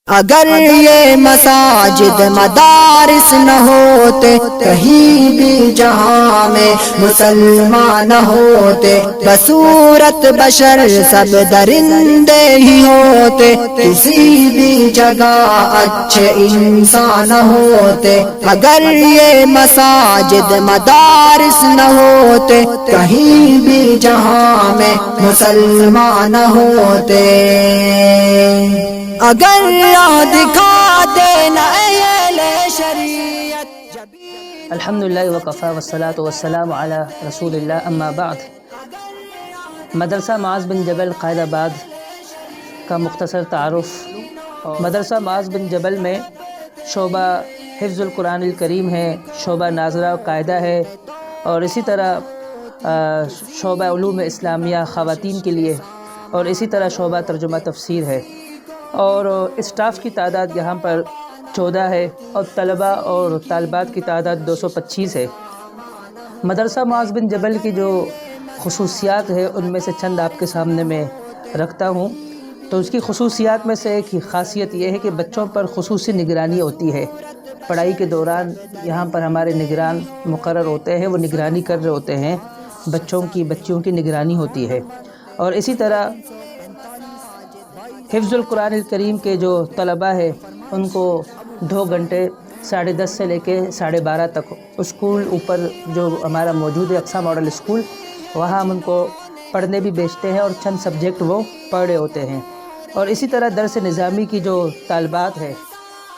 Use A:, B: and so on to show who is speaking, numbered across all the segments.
A: اگر یہ مساجد مدارس نہ ہوتے، کہیں بھی جہاں میں مسلمان نہ ہوتے، بصورت بشر سب درندے ہی ہوتے، کسی بھی جگہ اچھے انسان ہوتے۔ اگر یہ مساجد مدارس نہ ہوتے، کہیں بھی جہاں میں مسلمان نہ ہوتے۔ اگر دکھا دینا اہل شریعت۔
B: الحمدللہ وکفا والصلاة والسلام علی رسول اللہ، اما بعد۔ مدرسہ معاذ بن جبل قائد آباد کا مختصر تعارف۔ مدرسہ معاذ بن جبل میں شعبہ حفظ القرآن الکریم ہے، شعبہ ناظرہ قاعدہ ہے، اور اسی طرح شعبہ علوم اسلامیہ خواتین کے لیے، اور اسی طرح شعبہ ترجمہ تفسیر ہے، اور اسٹاف کی تعداد یہاں پر 14 ہے، اور طلباء اور طالبات کی تعداد 225 ہے۔ مدرسہ معاذ بن جبل کی جو خصوصیات ہے ان میں سے چند آپ کے سامنے میں رکھتا ہوں۔ تو اس کی خصوصیات میں سے ایک خاصیت یہ ہے کہ بچوں پر خصوصی نگرانی ہوتی ہے۔ پڑھائی کے دوران یہاں پر ہمارے نگران مقرر ہوتے ہیں، وہ نگرانی کر رہے ہوتے ہیں، بچیوں کی نگرانی ہوتی ہے۔ اور اسی طرح حفظ القرآن الکریم کے جو طلباء ہیں ان کو 2 گھنٹے 10:30 سے لے کے 12:30 تک اسکول اوپر جو ہمارا موجود ہے اقصیٰ ماڈل اسکول، وہاں ہم ان کو پڑھنے بھی بھیجتے ہیں اور چند سبجیکٹ وہ پڑھ رہے ہوتے ہیں۔ اور اسی طرح درس نظامی کی جو طالبات ہے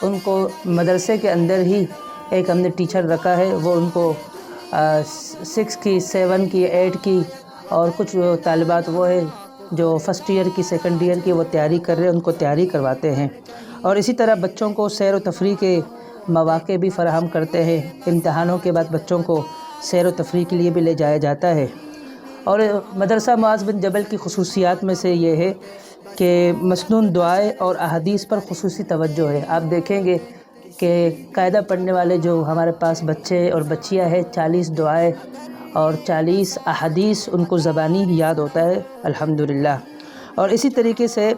B: ان کو مدرسے کے اندر ہی ایک ہم نے ٹیچر رکھا ہے، وہ ان کو 6 کی 7 کی 8 کی، اور کچھ طالبات وہ ہے جو فرسٹ ایئر کی سیکنڈ ایئر کی وہ تیاری کر رہے ہیں، ان کو تیاری کرواتے ہیں۔ اور اسی طرح بچوں کو سیر و تفریح کے مواقع بھی فراہم کرتے ہیں۔ امتحانوں کے بعد بچوں کو سیر و تفریح کے لیے بھی لے جایا جاتا ہے۔ اور مدرسہ معاذ بن جبل کی خصوصیات میں سے یہ ہے کہ مسنون دعائیں اور احادیث پر خصوصی توجہ ہے۔ آپ دیکھیں گے کہ قاعدہ پڑھنے والے جو ہمارے پاس بچے اور بچیاں ہیں، 40 دعائیں اور 40 احادیث ان کو زبانی یاد ہوتا ہے الحمدللہ۔ اور اسی طریقے سے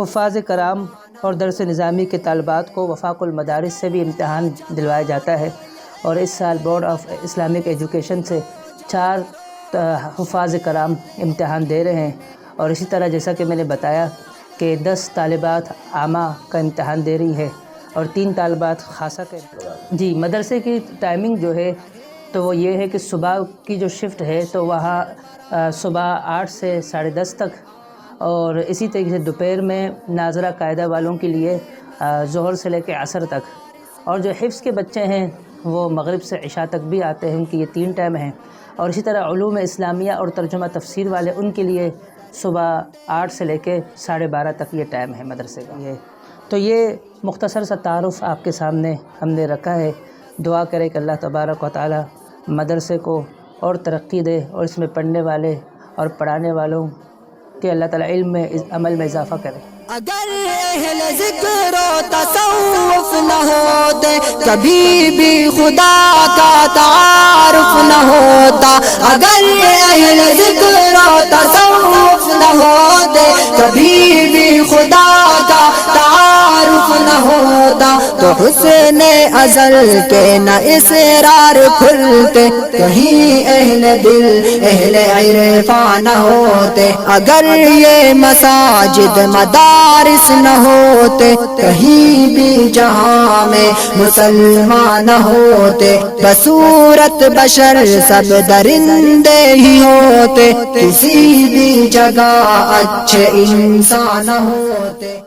B: حفاظ کرام اور درس نظامی کے طالبات کو وفاق المدارس سے بھی امتحان دلوایا جاتا ہے، اور اس سال بورڈ آف اسلامک ایجوکیشن سے 4 حفاظ کرام امتحان دے رہے ہیں۔ اور اسی طرح جیسا کہ میں نے بتایا کہ 10 طالبات عامہ کا امتحان دے رہی ہے اور 3 طالبات خاصہ کا۔ جی، مدرسے کی ٹائمنگ جو ہے تو وہ یہ ہے کہ صبح کی جو شفٹ ہے تو وہاں صبح 8 سے 10:30 تک، اور اسی طریقے سے دوپہر میں ناظرہ قاعدہ والوں کے لیے ظہر سے لے کے عصر تک، اور جو حفظ کے بچے ہیں وہ مغرب سے عشاء تک بھی آتے ہیں، ان کی یہ 3 ٹائم ہیں۔ اور اسی طرح علوم اسلامیہ اور ترجمہ تفسیر والے ان کے لیے صبح 8 سے لے کے 12:30 تک یہ ٹائم ہے مدرسے کا۔ تو یہ مختصر سا تعارف آپ کے سامنے ہم نے رکھا ہے۔ دعا کرے کہ اللہ تبارک و تعالی مدرسے کو اور ترقی دے، اور اس میں پڑھنے والے اور پڑھانے والوں کہ اللہ تعالیٰ علم میں عمل میں اضافہ کرے۔
A: اگر اہل ذکر و تصوف نہ ہوتے، کبھی بھی خدا کا تعارف نہ ہوتا۔ اگر اہل ذکر و تصوف نہ ہوتے، کبھی بھی خدا کا تعارف نہ ہوتا۔ تو حسن ازل کے نہ اسرار کھلتے، کہیں اہل دل اہل عرفان نہ ہوتے۔ اگر یہ مساجد مدارس نہ ہوتے، کہیں بھی جہاں میں مسلمان نہ ہوتے، بصورت بشر سب درندے ہی ہوتے، کسی بھی جگہ اچھے انسان نہ ہوتے۔